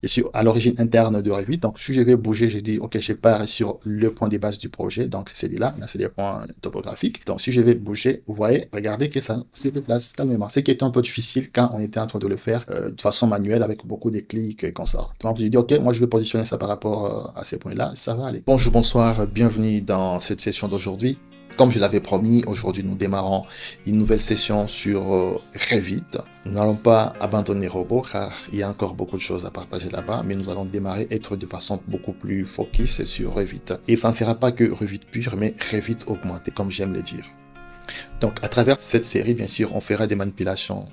Je suis à l'origine interne de Revit, donc si je vais bouger, j'ai dit, ok, je pars sur le point de base du projet, donc c'est celui-là, là c'est les points topographiques. Donc si je vais bouger, vous voyez, regardez que ça se déplace calmement. Ce qui était un peu difficile quand on était en train de le faire de façon manuelle avec beaucoup de clics et qu'on sort. Donc j'ai dit, ok, moi je vais positionner ça par rapport à ces points-là, ça va aller. Bonjour, bonsoir, bienvenue dans cette session d'aujourd'hui. Comme je l'avais promis, aujourd'hui nous démarrons une nouvelle session sur Revit. Nous n'allons pas abandonner Robot car il y a encore beaucoup de choses à partager là-bas, mais nous allons démarrer être de façon beaucoup plus focus sur Revit. Et ça ne sera pas que Revit pur, mais Revit augmenté, comme j'aime le dire. Donc à travers cette série, bien sûr, on fera des manipulations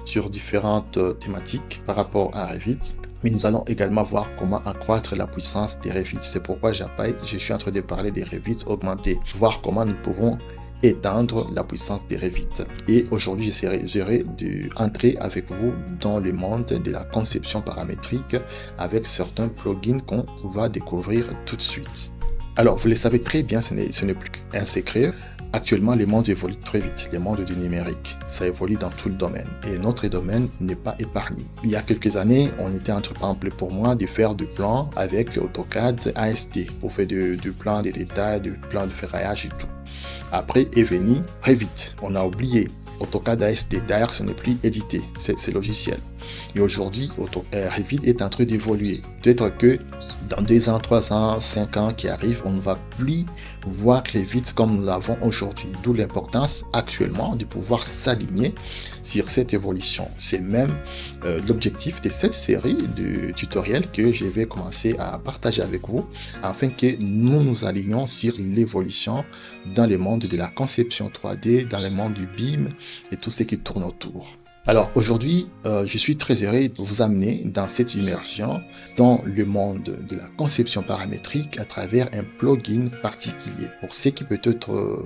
sur différentes thématiques par rapport à Revit. Mais nous allons également voir comment accroître la puissance des Revit. C'est pourquoi je suis en train de parler des Revit augmentés, voir comment nous pouvons étendre la puissance des Revit. Et aujourd'hui, j'essaierai d'entrer avec vous dans le monde de la conception paramétrique avec certains plugins qu'on va découvrir tout de suite. Alors, vous le savez très bien, ce n'est plus qu'un secret. Actuellement, le monde évolue très vite, le monde du numérique. Ça évolue dans tout le domaine et notre domaine n'est pas épargné. Il y a quelques années, on était en train, par exemple, pour moi, de faire du plan avec AutoCAD AST pour faire du plan de détail, du plan de ferraillage et tout. Après est venu Revit. On a oublié AutoCAD AST. D'ailleurs, ce n'est plus édité, c'est logiciel. Et aujourd'hui, Revit est en train d'évoluer. Peut-être que dans 2 ans, 3 ans, 5 ans qui arrivent, on ne va plus voir Revit comme nous l'avons aujourd'hui. D'où l'importance actuellement de pouvoir s'aligner sur cette évolution. C'est même l'objectif de cette série de tutoriels que je vais commencer à partager avec vous afin que nous nous alignions sur l'évolution dans le monde de la conception 3D, dans le monde du BIM et tout ce qui tourne autour. Alors aujourd'hui, je suis très heureux de vous amener dans cette immersion dans le monde de la conception paramétrique à travers un plugin particulier. Pour ceux qui peut-être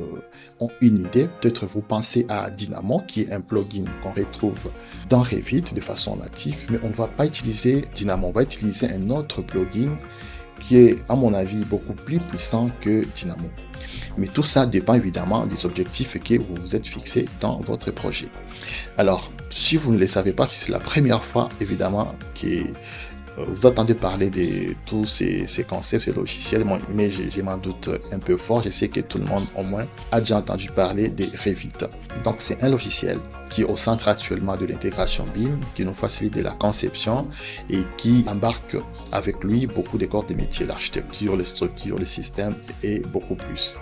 ont une idée, peut-être vous pensez à Dynamo, qui est un plugin qu'on retrouve dans Revit de façon native, mais on ne va pas utiliser Dynamo, on va utiliser un autre plugin qui est, à mon avis, beaucoup plus puissant que Dynamo. Mais tout ça dépend évidemment des objectifs que vous vous êtes fixés dans votre projet. Alors, si vous ne le savez pas, si c'est la première fois, évidemment, que vous entendez parler de tous ces concepts, ces logiciels, mais je m'en doute un peu fort. Je sais que tout le monde, au moins, a déjà entendu parler de Revit. Donc, c'est un logiciel qui est au centre actuellement de l'intégration BIM, qui nous facilite la conception et qui embarque avec lui beaucoup de corps de métiers, l'architecture, les structures, les systèmes et beaucoup plus.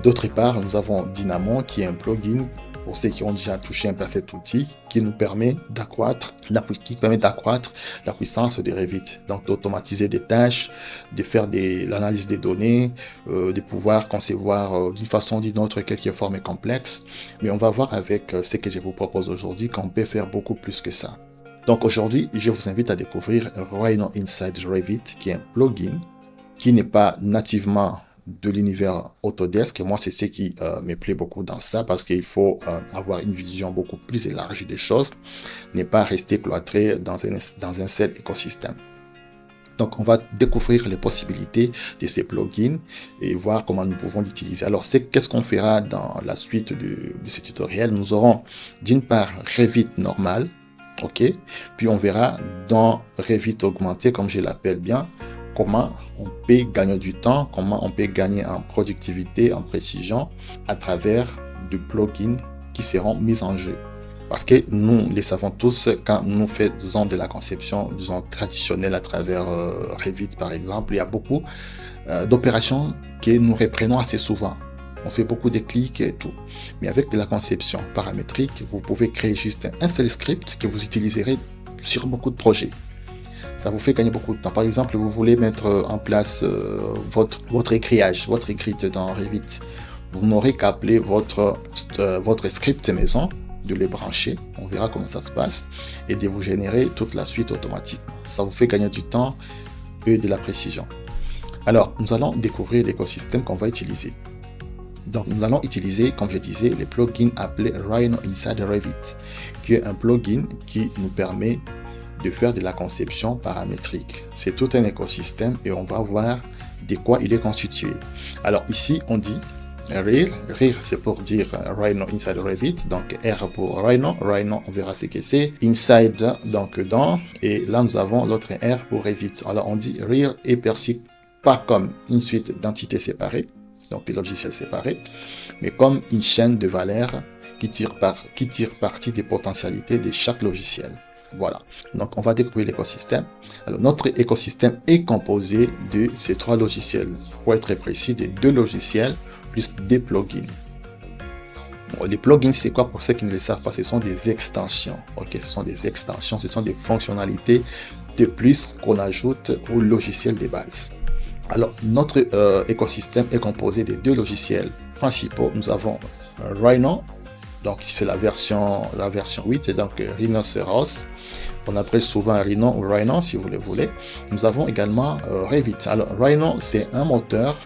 D'autre part, nous avons Dynamo, qui est un plugin pour ceux qui ont déjà touché un peu à cet outil, qui nous permet d'accroître la puissance de Revit. Donc d'automatiser des tâches, de faire l'analyse des données, de pouvoir concevoir d'une façon ou d'une autre quelques formes complexes. Mais on va voir avec ce que je vous propose aujourd'hui qu'on peut faire beaucoup plus que ça. Donc aujourd'hui, je vous invite à découvrir Rhino Inside Revit, qui est un plugin qui n'est pas nativement de l'univers Autodesk. Et moi, c'est ce qui me plaît beaucoup dans ça, parce qu'il faut avoir une vision beaucoup plus élargie des choses, ne pas rester cloîtré dans un seul écosystème. Donc, on va découvrir les possibilités de ces plugins et voir comment nous pouvons l'utiliser. Alors, qu'est-ce qu'on fera dans la suite de ce tutoriel? Nous aurons d'une part Revit normal, ok, puis on verra dans Revit augmenté, comme je l'appelle bien, comment on peut gagner du temps, comment on peut gagner en productivité, en précision, à travers des plugins qui seront mis en jeu. Parce que nous les savons tous, quand nous faisons de la conception, disons, traditionnelle à travers Revit par exemple, il y a beaucoup d'opérations que nous reprenons assez souvent. On fait beaucoup de clics et tout. Mais avec de la conception paramétrique, vous pouvez créer juste un seul script que vous utiliserez sur beaucoup de projets. Ça vous fait gagner beaucoup de temps. Par exemple, vous voulez mettre en place votre écriage, votre écrite dans Revit. Vous n'aurez qu'à appeler votre script maison, de le brancher, on verra comment ça se passe, et de vous générer toute la suite automatiquement. Ça vous fait gagner du temps et de la précision. Alors, nous allons découvrir l'écosystème qu'on va utiliser. Donc, nous allons utiliser, comme je disais, le plugin appelé Rhino Inside Revit, qui est un plugin qui nous permet de faire de la conception paramétrique. C'est tout un écosystème et on va voir comment de quoi il est constitué. Alors ici, on dit Real. Real, c'est pour dire Rhino inside Revit. Donc R pour Rhino. Rhino, on verra ce que c'est. Inside, donc dans. Et là, nous avons l'autre R pour Revit. Alors on dit Real est perçu pas comme une suite d'entités séparées, donc des logiciels séparés, mais comme une chaîne de valeurs qui tire parti des potentialités de chaque logiciel. Voilà, donc on va découvrir l'écosystème. Alors notre écosystème est composé de ces 3 logiciels, pour être précis, de 2 logiciels plus des plugins. Bon, les plugins, c'est quoi pour ceux qui ne le savent pas? Ce sont des extensions. Ok, ce sont des extensions, ce sont des fonctionnalités de plus qu'on ajoute au logiciel de base. Alors notre écosystème est composé de 2 logiciels principaux. Nous avons Rhino, donc ici c'est la version 8, et donc Rhinoceros. On appelle souvent Rhino ou Rhino si vous le voulez. Nous avons également Revit. Alors Rhino, c'est un moteur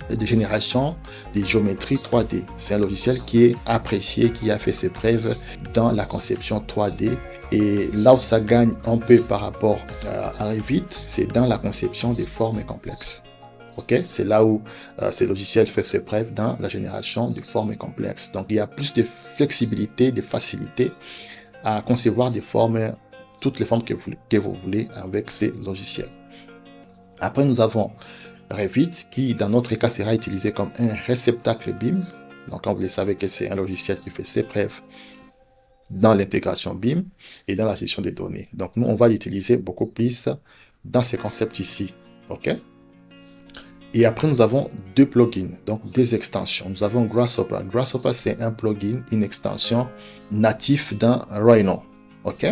de génération des géométries 3D. C'est un logiciel qui est apprécié, qui a fait ses preuves dans la conception 3D. Et là où ça gagne un peu par rapport à Revit, c'est dans la conception des formes complexes. Ok, c'est là où ce logiciel fait ses preuves dans la génération de formes complexes. Donc il y a plus de flexibilité, de facilité à concevoir des formes, toutes les formes que vous voulez avec ces logiciels. Après, nous avons Revit qui, dans notre cas, sera utilisé comme un réceptacle BIM. Donc, comme vous le savez que c'est un logiciel qui fait ses preuves dans l'intégration BIM et dans la gestion des données. Donc, nous, on va l'utiliser beaucoup plus dans ces concepts ici. OK? Et après, nous avons 2 plugins, donc des extensions. Nous avons Grasshopper. Grasshopper, c'est un plugin, une extension natif dans Rhino. OK?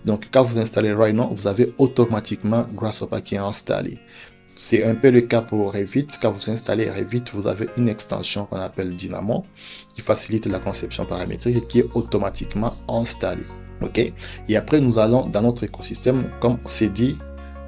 Donc, quand vous installez Rhino, vous avez automatiquement Grasshopper qui est installé. C'est un peu le cas pour Revit. Quand vous installez Revit, vous avez une extension qu'on appelle Dynamo qui facilite la conception paramétrique et qui est automatiquement installée. OK? Et après, nous allons dans notre écosystème, comme c'est dit,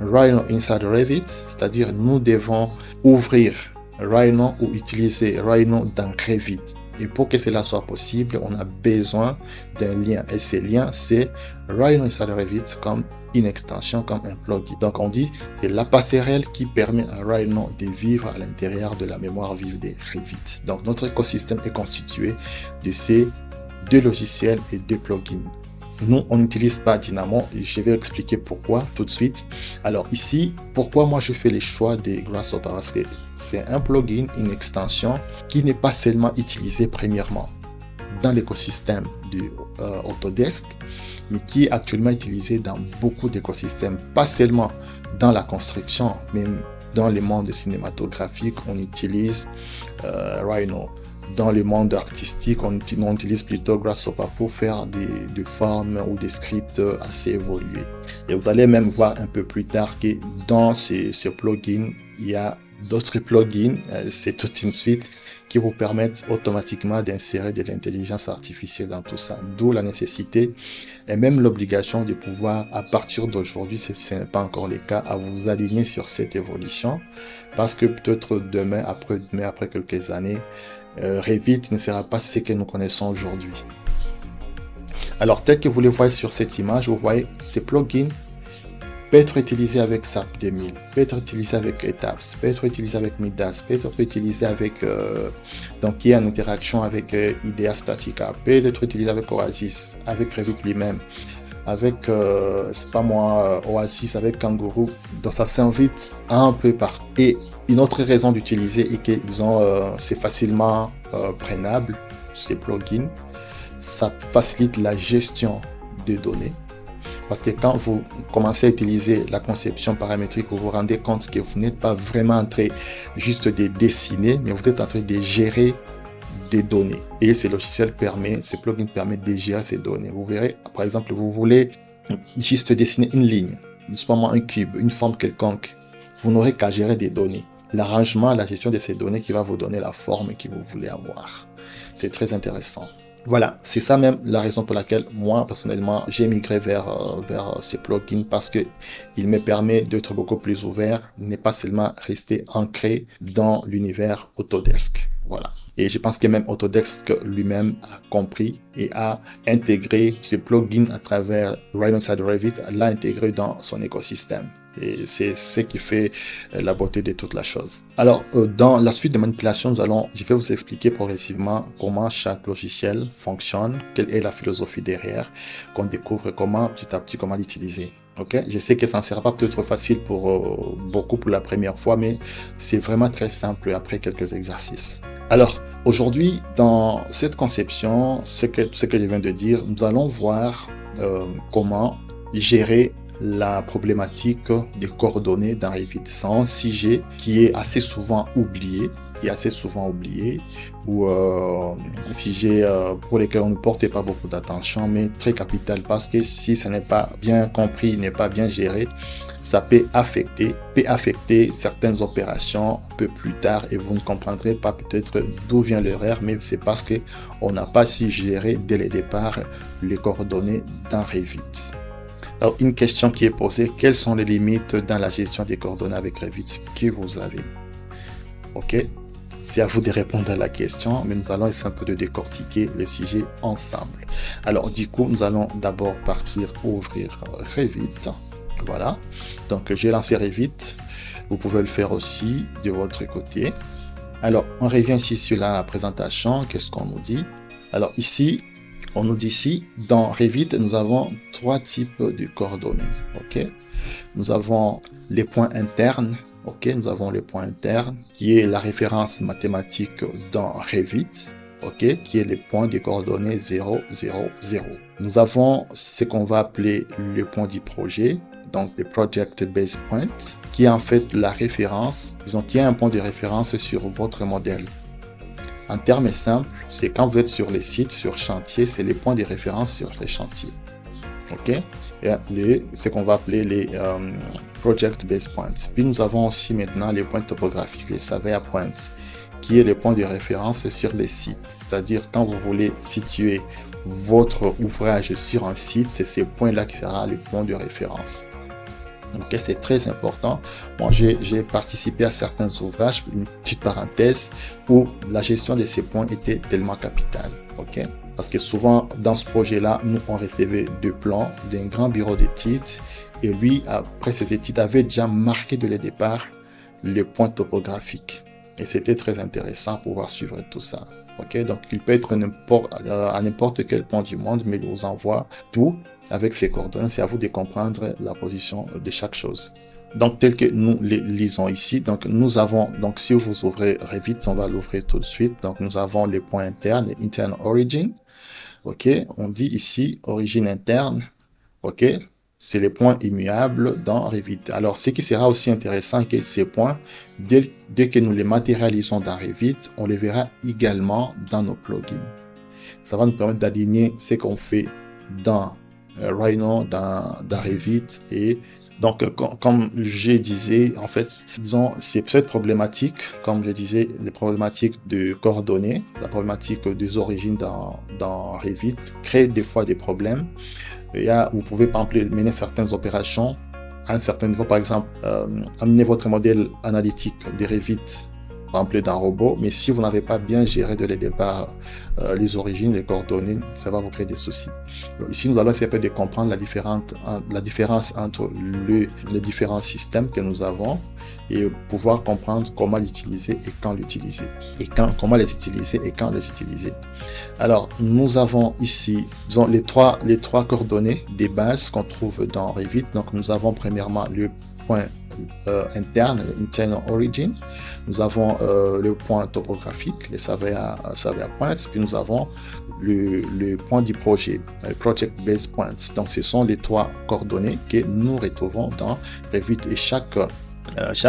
Rhino inside Revit, c'est-à-dire nous devons ouvrir Rhino ou utiliser Rhino dans Revit. Et pour que cela soit possible, on a besoin d'un lien. Et ce lien, c'est Rhino inside Revit comme une extension, comme un plugin. Donc on dit c'est la passerelle qui permet à Rhino de vivre à l'intérieur de la mémoire vive de Revit. Donc notre écosystème est constitué de ces 2 logiciels et 2 plugins. Nous, on n'utilise pas Dynamo et je vais expliquer pourquoi tout de suite. Alors ici, pourquoi moi je fais le choix de Grasshopper? Parce que c'est un plugin, une extension qui n'est pas seulement utilisée premièrement dans l'écosystème du Autodesk, mais qui est actuellement utilisé dans beaucoup d'écosystèmes, pas seulement dans la construction, mais dans le monde cinématographique, on utilise Rhino. Dans le monde artistique, on utilise plutôt Grasshopper pour faire des formes ou des scripts assez évolués. Et vous allez même voir un peu plus tard que dans ce plugin, il y a d'autres plugins, c'est toute une suite qui vous permettent automatiquement d'insérer de l'intelligence artificielle dans tout ça. D'où la nécessité et même l'obligation de pouvoir, à partir d'aujourd'hui, si ce n'est pas encore le cas, à vous aligner sur cette évolution. Parce que peut-être demain, après quelques années, Revit ne sera pas ce que nous connaissons aujourd'hui. Alors, tel que vous le voyez sur cette image, vous voyez ces plugins peut être utilisé avec SAP 2000, peut être utilisé avec ETAPS, peut être utilisé avec Midas, peut être utilisé avec donc qui est en interaction avec IDEA Statica, peut être utilisé avec Oasis, avec Revit lui-même, avec c'est pas moi, Oasis, avec Kangaroo. Donc ça s'invite un peu partout. Et une autre raison d'utiliser est que c'est facilement prenable, ces plugins. Ça facilite la gestion des données. Parce que quand vous commencez à utiliser la conception paramétrique, vous vous rendez compte que vous n'êtes pas vraiment en train juste de dessiner, mais vous êtes en train de gérer des données. Et ce plugin permet de gérer ces données. Vous verrez, par exemple, vous voulez juste dessiner une ligne, soit un cube, une forme quelconque. Vous n'aurez qu'à gérer des données. L'arrangement, la gestion de ces données qui va vous donner la forme que vous voulez avoir. C'est très intéressant. Voilà, c'est ça même la raison pour laquelle moi, personnellement, j'ai migré vers ces plugins parce que il me permet d'être beaucoup plus ouvert, ne pas seulement rester ancré dans l'univers Autodesk. Voilà. Et je pense que même Autodesk lui-même a compris et a intégré ce plugin à travers Rhino inside Revit, l'a intégré dans son écosystème. Et c'est ce qui fait la beauté de toute la chose. Alors, dans la suite de manipulation, je vais vous expliquer progressivement comment chaque logiciel fonctionne, quelle est la philosophie derrière, qu'on découvre petit à petit, comment l'utiliser. Ok, je sais que ça ne sera pas peut-être facile pour beaucoup pour la première fois, mais c'est vraiment très simple après quelques exercices. Alors, aujourd'hui, dans cette conception, ce que je viens de dire, nous allons voir comment gérer la problématique des coordonnées dans Revit. C'est un sujet qui est assez souvent oublié, ou un sujet pour lequel on ne portait pas beaucoup d'attention, mais très capital, parce que si ce n'est pas bien compris, n'est pas bien géré, ça peut affecter certaines opérations un peu plus tard, et vous ne comprendrez pas peut-être d'où vient l'erreur, mais c'est parce que on n'a pas su gérer dès le départ les coordonnées dans Revit. Alors, une question qui est posée, quelles sont les limites dans la gestion des coordonnées avec Revit que vous avez? Ok, c'est à vous de répondre à la question, mais nous allons essayer un peu de décortiquer le sujet ensemble. Alors, du coup, nous allons d'abord partir ouvrir Revit. Voilà, donc j'ai lancé Revit. Vous pouvez le faire aussi de votre côté. Alors, on revient ici sur la présentation. Qu'est-ce qu'on nous dit? Alors, ici, on nous dit ici, dans Revit, nous avons trois types de coordonnées. Ok, nous avons les points internes. Ok, nous avons les points internes, qui est la référence mathématique dans Revit. Ok, qui est les points des coordonnées 0, 0, 0. Nous avons ce qu'on va appeler le point du projet, donc le Project Base Point, qui est en fait la référence, disons qu'il y a un point de référence sur votre modèle. En termes simples, c'est quand vous êtes sur les sites, sur chantier, c'est les points de référence sur les chantiers. Ok, et ce qu'on va appeler les Project Base Points. Puis nous avons aussi maintenant les points topographiques, les Surveyor Points, qui est le point de référence sur les sites. C'est-à-dire quand vous voulez situer votre ouvrage sur un site, c'est ce point-là qui sera le point de référence. Ok, c'est très important. Moi, j'ai participé à certains ouvrages, une petite parenthèse, où la gestion de ces points était tellement capitale. Ok, parce que souvent, dans ce projet-là, nous, on recevait deux plans d'un grand bureau d'études, et lui, après ses études, avait déjà marqué dès le départ les points topographiques. Et c'était très intéressant pour pouvoir suivre tout ça. Ok, donc il peut être à n'importe quel point du monde, mais il vous envoie tout avec ses coordonnées. C'est à vous de comprendre la position de chaque chose. Donc tel que nous les lisons ici, donc nous avons, donc si vous ouvrez Revit, on va l'ouvrir tout de suite. Donc nous avons les points internes, internal origin. Ok, on dit ici origine interne. Ok, c'est les points immuables dans Revit. Alors, ce qui sera aussi intéressant, que ces points, dès que nous les matérialisons dans Revit, on les verra également dans nos plugins. Ça va nous permettre d'aligner ce qu'on fait dans Rhino, dans Revit. Et donc, comme je disais, en fait, disons, c'est cette problématique, comme je disais, les problématiques de coordonnées, la problématique des origines dans Revit crée des fois des problèmes. Vous pouvez par exemple mener certaines opérations à un certain niveau, par exemple amener votre modèle analytique de Revit par exemple d'un robot, mais si vous n'avez pas bien géré dès le départ les origines, les coordonnées, ça va vous créer des soucis. Donc, ici, nous allons essayer de comprendre la différence entre les différents systèmes que nous avons et pouvoir comprendre comment l'utiliser et quand l'utiliser. Comment les utiliser et quand les utiliser. Alors, nous avons ici, disons, les trois coordonnées des bases qu'on trouve dans Revit. Donc, nous avons premièrement le point interne, internal origin. Nous avons le point topographique, les Surveyor Points, puis nous avons le point du projet, le Project Base Points. Donc, ce sont les trois coordonnées que nous retrouvons dans Revit et chaque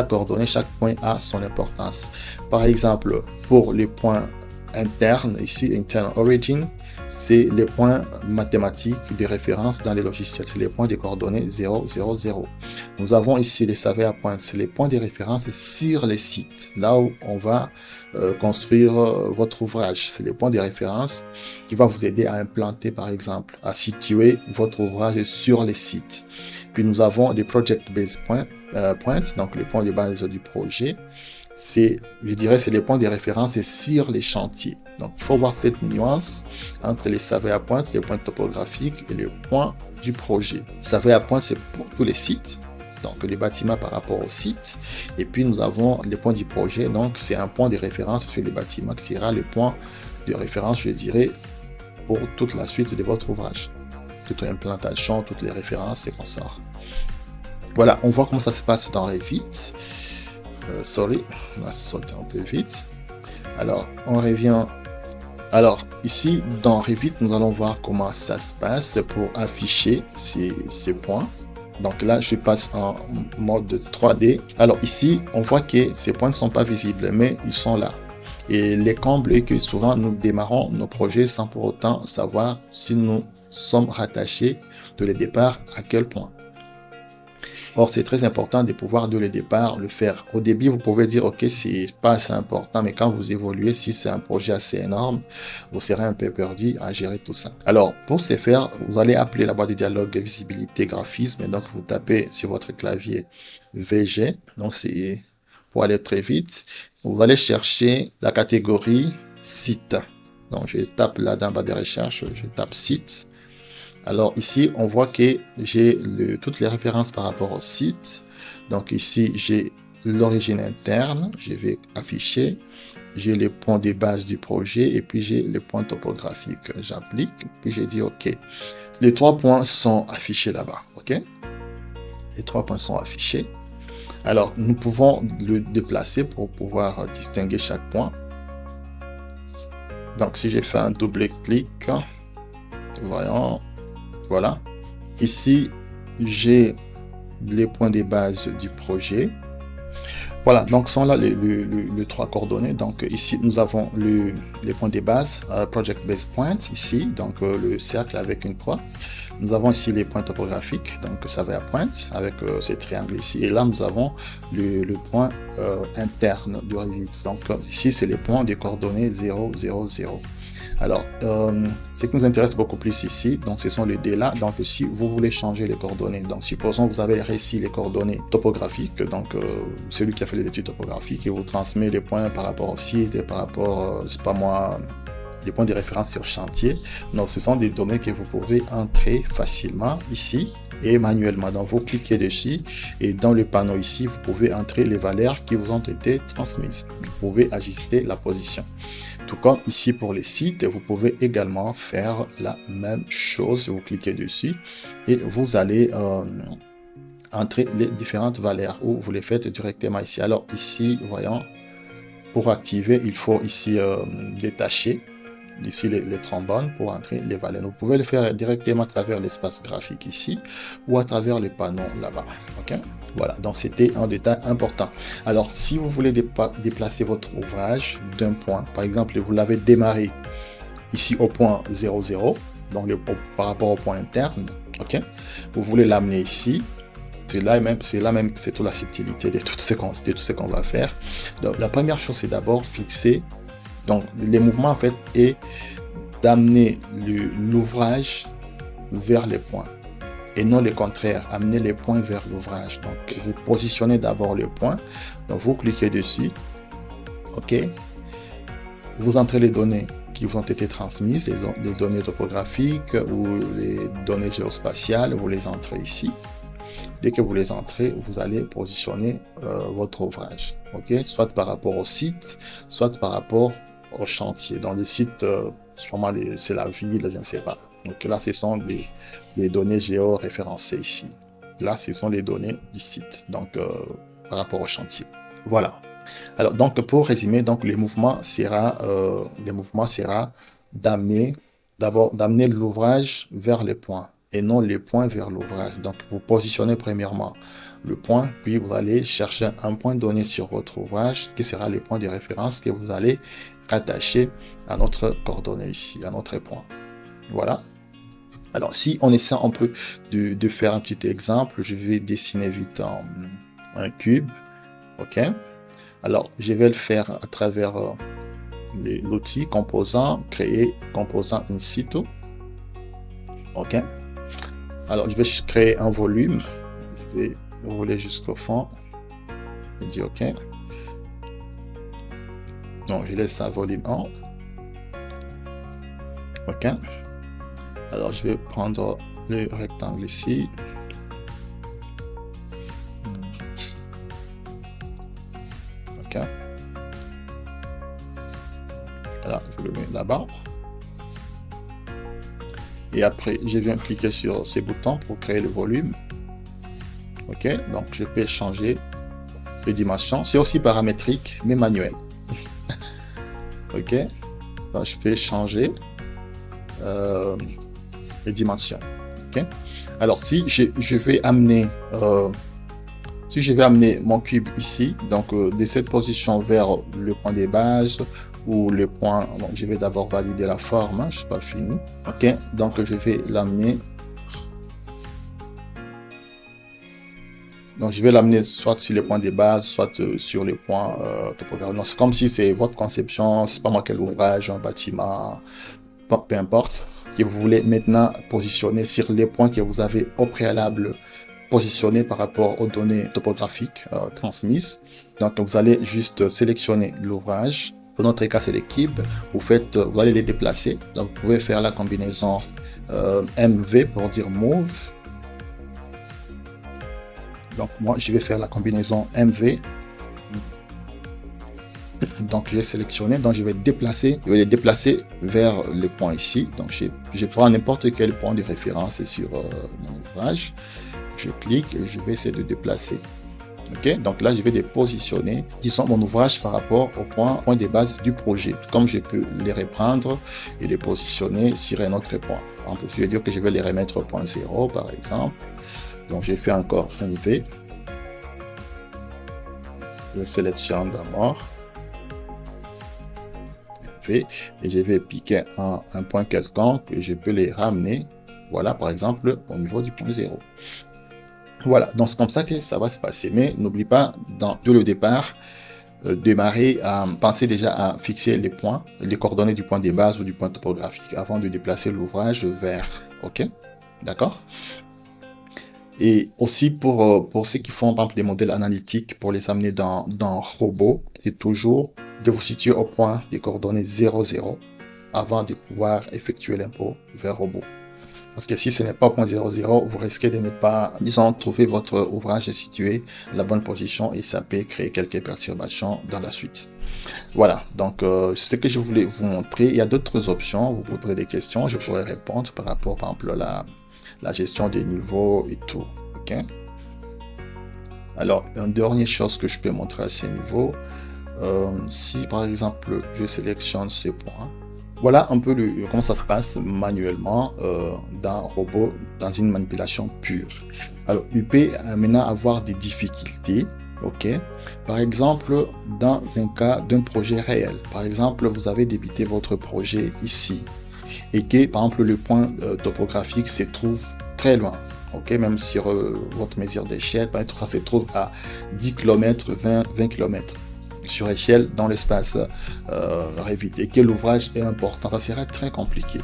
coordonnée, chaque point a son importance. Par exemple, pour les points internes, ici, internal origin, c'est les points mathématiques de référence dans les logiciels. C'est les points des coordonnées 0, 0, 0. Nous avons ici les Surveyor Points, c'est les points de référence sur les sites. Là où on va construire votre ouvrage. C'est les points de référence qui va vous aider à implanter, par exemple, à situer votre ouvrage sur les sites. Puis nous avons les Project Base Points, donc les points de base du projet. C'est les points de référence sur les chantiers. Donc, il faut voir cette nuance entre les Surveyor Points, les points topographiques et les points du projet. Surveyor Points, c'est pour tous les sites. donc les bâtiments par rapport au site. Et puis nous avons les points du projet, donc c'est un point de référence sur les bâtiments qui sera le point de référence, je dirais, pour toute la suite de votre ouvrage. Toute l'implantation, toutes les références, et qu'on sort. Voilà, on voit comment ça se passe dans Revit. Sorry, on va sauter un peu vite. Alors, on revient. Alors, ici, dans Revit, nous allons voir comment ça se passe pour afficher ces points. Donc là, je passe en mode 3D. Alors ici, on voit que ces points ne sont pas visibles, mais ils sont là. Et les combles est que souvent, nous démarrons nos projets sans pour autant savoir si nous sommes rattachés de le départ à quel point. Or, c'est très important de pouvoir de le départ le faire. Au début, vous pouvez dire, OK, c'est pas assez important, mais quand vous évoluez, si c'est un projet assez énorme, vous serez un peu perdu à gérer tout ça. Alors, pour ce faire, vous allez appeler la boîte de dialogue visibilité graphisme, et donc vous tapez sur votre clavier VG, donc c'est pour aller très vite. Vous allez chercher la catégorie site. Donc, je tape là dans la barre de recherche, je tape site. Alors ici, on voit que j'ai toutes les références par rapport au site. Donc ici, j'ai l'origine interne, je vais afficher. J'ai les points de base du projet et puis j'ai les points topographiques. J'applique, puis j'ai dit OK. Les 3 points sont affichés là-bas. OK? Les 3 points sont affichés. Alors, nous pouvons le déplacer pour pouvoir distinguer chaque point. Donc, si j'ai fait un double clic, voyons. Voilà. Ici, j'ai les points de base du projet. Voilà, donc sont là les 3 coordonnées. Donc ici, nous avons les points de base, Project Base Point, ici, donc le cercle avec une croix. Nous avons ici les points topographiques, donc ça va à pointe avec ces triangles ici. Et là, nous avons le point interne du Revit. Donc ici, c'est les points des coordonnées 0, 0, 0. Alors, ce qui nous intéresse beaucoup plus ici, donc ce sont les dés là. Donc, si vous voulez changer les coordonnées, donc supposons que vous avez ici les coordonnées topographiques, donc celui qui a fait les études topographiques, et vous transmet les points par rapport au site et par rapport, c'est pas moi, les points de référence sur chantier. Donc, ce sont des données que vous pouvez entrer facilement ici et manuellement. Donc, vous cliquez dessus et dans le panneau ici, vous pouvez entrer les valeurs qui vous ont été transmises. Vous pouvez ajuster la position. Tout comme ici pour les sites, vous pouvez également faire la même chose. Vous cliquez dessus et vous allez entrer les différentes valeurs ou vous les faites directement ici. Alors ici, voyons, pour activer, il faut ici détacher ici les trombones pour entrer les valeurs. Vous pouvez le faire directement à travers l'espace graphique ici ou à travers les panneaux là-bas. OK? Voilà, donc c'était un détail important. Alors, si vous voulez déplacer votre ouvrage d'un point, par exemple, vous l'avez démarré ici au point 00, donc par rapport au point interne, OK? Vous voulez l'amener ici. C'est là même, c'est toute la subtilité de tout ce qu'on va faire. Donc, la première chose, c'est d'abord fixer. Donc, les mouvements, en fait, est d'amener l'ouvrage vers les points. Et non le contraire, amener les points vers l'ouvrage. Donc, vous positionnez d'abord le point. Donc, vous cliquez dessus. OK. Vous entrez les données qui vous ont été transmises, les données topographiques ou les données géospatiales. Vous les entrez ici. Dès que vous les entrez, vous allez positionner votre ouvrage. OK. Soit par rapport au site, soit par rapport au chantier. Dans le site, c'est la ville, je ne sais pas. Donc là, ce sont les données géo-référencées ici. Là, ce sont les données du site, donc par rapport au chantier. Voilà. Alors, donc pour résumer, donc le mouvement sera d'amener l'ouvrage vers les points et non les points vers l'ouvrage. Donc, vous positionnez premièrement le point, puis vous allez chercher un point donné sur votre ouvrage qui sera le point de référence que vous allez rattacher à notre coordonnée ici, à notre point. Voilà. Alors, si on essaie un peu de faire un petit exemple, je vais dessiner vite un cube. OK. Alors, je vais le faire à travers l'outil composant, créer composant in situ. OK. Alors, je vais créer un volume. Je vais rouler jusqu'au fond. Je dis OK. Donc, je laisse un volume 1. OK. Alors, je vais prendre le rectangle ici. Voilà, je le mets là-bas. Et après, je viens cliquer sur ces boutons pour créer le volume. Ok, donc je peux changer les dimensions. C'est aussi paramétrique, mais manuel. Ok, donc je peux changer les dimensions. Ok, alors si je vais amener mon cube ici, donc de cette position vers le point des bases ou le point, donc je vais d'abord valider la forme, hein, je suis pas fini. Ok, donc je vais l'amener. Donc je vais l'amener soit sur le point des bases, soit sur le point topographique. C'est comme si c'est votre conception, c'est pas moi quel ouvrage, un bâtiment, peu importe, que vous voulez maintenant positionner sur les points que vous avez au préalable positionné par rapport aux données topographiques transmises. Donc vous allez juste sélectionner l'ouvrage. Pour notre cas, c'est l'équipe. Vous allez les déplacer. Donc vous pouvez faire la combinaison MV pour dire Move. Donc moi, je vais faire la combinaison MV. Donc j'ai sélectionné, donc je vais les déplacer vers le point ici. Donc je prends n'importe quel point de référence sur mon ouvrage. Je clique et je vais essayer de déplacer. Ok, donc là je vais les positionner, disons mon ouvrage par rapport au point de base du projet. Comme je peux les reprendre et les positionner sur un autre point. Par exemple, je vais dire que je vais les remettre au point 0 par exemple. Donc j'ai fait encore un V. Je sélectionne d'abord. Et je vais piquer un point quelconque et je peux les ramener, voilà, par exemple, au niveau du point 0. Voilà, donc c'est comme ça que ça va se passer. Mais n'oublie pas, dès le départ, démarrer à penser déjà à fixer les points, les coordonnées du point de base ou du point topographique avant de déplacer l'ouvrage vers. OK? D'accord? Et aussi pour ceux qui font par exemple des modèles analytiques, pour les amener dans Robot, c'est toujours de vous situer au point des coordonnées 0, 0 avant de pouvoir effectuer l'impôt vers Robot. Parce que si ce n'est pas au point 0, 0, vous risquez de ne pas, disons, trouver votre ouvrage situé à la bonne position et ça peut créer quelques perturbations dans la suite. Voilà, donc ce que je voulais vous montrer. Il y a d'autres options, vous poserez des questions, je pourrais répondre par rapport, par exemple, à la gestion des niveaux et tout. Ok. Alors, une dernière chose que je peux montrer à ces niveaux, si par exemple je sélectionne ces points, voilà un peu comment ça se passe manuellement dans Robot, dans une manipulation pure. Alors, il peut maintenant avoir des difficultés. Ok. Par exemple, dans un cas d'un projet réel, par exemple, vous avez débuté votre projet ici et que, par exemple, le point topographique se trouve très loin. Ok, même sur votre mesure d'échelle, par exemple, ça se trouve à 10 km, 20 km sur échelle dans l'espace Revit et que l'ouvrage est important, ça sera très compliqué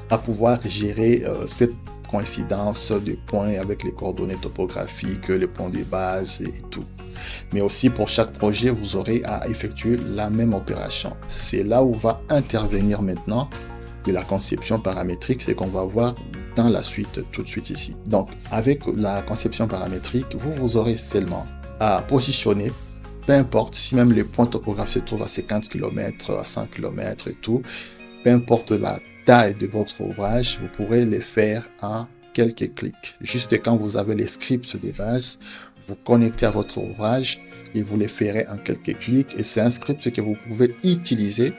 à pouvoir gérer cette coïncidence de points avec les coordonnées topographiques, les points de base et tout. Mais aussi pour chaque projet, vous aurez à effectuer la même opération. C'est là où va intervenir maintenant de la conception paramétrique, c'est qu'on va voir dans la suite, tout de suite ici. Donc, avec la conception paramétrique, vous aurez seulement à positionner, peu importe, si même les points topographiques se trouvent à 50 km, à 100 km et tout, peu importe la taille de votre ouvrage, vous pourrez les faire en quelques clics. Juste quand vous avez les scripts de base, vous connectez à votre ouvrage et vous les ferez en quelques clics. Et c'est un script que vous pouvez utiliser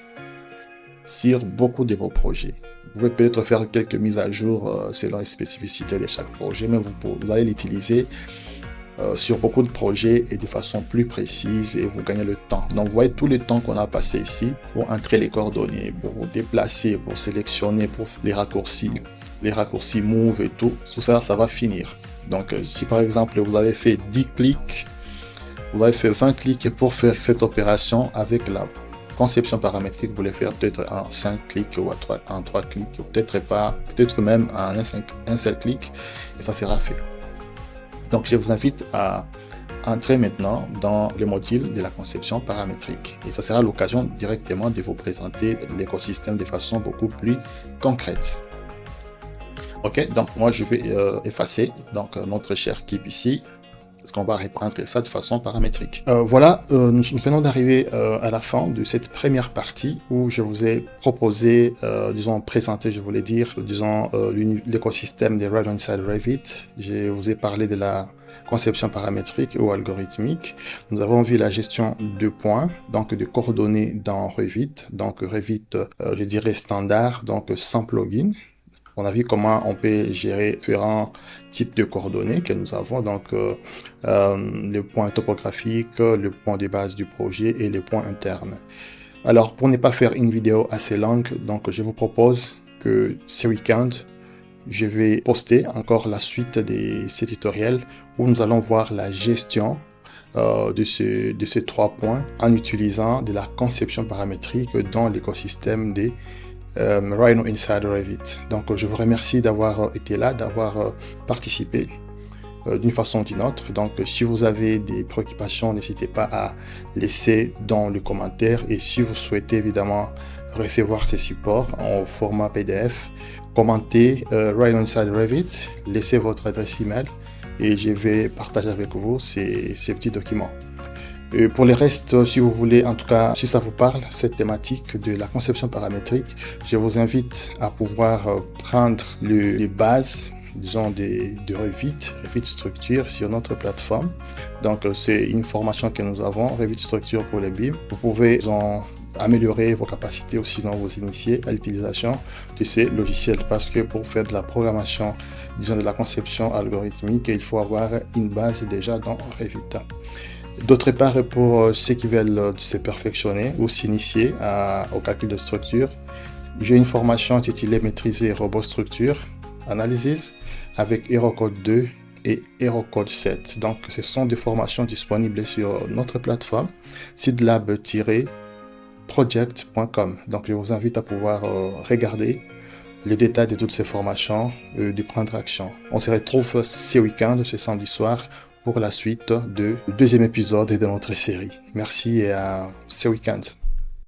sur beaucoup de vos projets. Vous pouvez peut-être faire quelques mises à jour selon les spécificités de chaque projet, mais vous allez l'utiliser sur beaucoup de projets et de façon plus précise et vous gagnez le temps. Donc vous voyez tout le temps qu'on a passé ici pour entrer les coordonnées, pour déplacer, pour sélectionner, pour les raccourcis move et tout ça, ça va finir. Donc si par exemple vous avez fait 10 clics, vous avez fait 20 clics pour faire cette opération avec la conception paramétrique, vous voulez faire peut-être en 5 clics ou en 3 clics, peut-être pas, peut-être même en un seul clic et ça sera fait. Donc je vous invite à entrer maintenant dans le module de la conception paramétrique et ça sera l'occasion directement de vous présenter l'écosystème de façon beaucoup plus concrète. Ok, donc moi je vais effacer donc notre cher Keep ici parce qu'on va reprendre ça de façon paramétrique. Voilà, nous venons d'arriver à la fin de cette première partie où je vous ai proposé, présenté, je voulais dire, l'écosystème des Right Inside Revit. Je vous ai parlé de la conception paramétrique ou algorithmique. Nous avons vu la gestion de points, donc de coordonnées dans Revit. Donc Revit, je dirais standard, donc sans plugin. On a vu comment on peut gérer différents types de coordonnées que nous avons, donc le point topographique, le point de base du projet et les points internes. Alors, pour ne pas faire une vidéo assez longue, donc je vous propose que ce week-end, je vais poster encore la suite de ces tutoriels où nous allons voir la gestion de ces 3 points en utilisant de la conception paramétrique dans l'écosystème des Rhino Inside Revit. Donc je vous remercie d'avoir été là, d'avoir participé d'une façon ou d'une autre. Donc si vous avez des préoccupations, n'hésitez pas à laisser dans le commentaire, et si vous souhaitez évidemment recevoir ces supports en format PDF, commentez Rhino Inside Revit, laissez votre adresse email et je vais partager avec vous ces petits documents. Et pour le reste, si vous voulez, en tout cas, si ça vous parle, cette thématique de la conception paramétrique, je vous invite à pouvoir prendre les bases, disons, de Revit Structure sur notre plateforme. Donc, c'est une formation que nous avons, Revit Structure pour les BIM. Vous pouvez améliorer vos capacités ou sinon vous initier à l'utilisation de ces logiciels, parce que pour faire de la programmation, disons de la conception algorithmique, il faut avoir une base déjà dans Revit. D'autre part, pour ceux qui veulent se perfectionner ou s'initier au calcul de structure, j'ai une formation intitulée Maîtriser Robot Structure Analysis avec HeroCode 2 et HeroCode 7. Donc, ce sont des formations disponibles sur notre plateforme seedlab-project.com. Donc, je vous invite à pouvoir regarder les détails de toutes ces formations et de prendre action. On se retrouve ce week-end, ce samedi soir, pour la suite du 2e épisode de notre série. Merci et à ce week-end.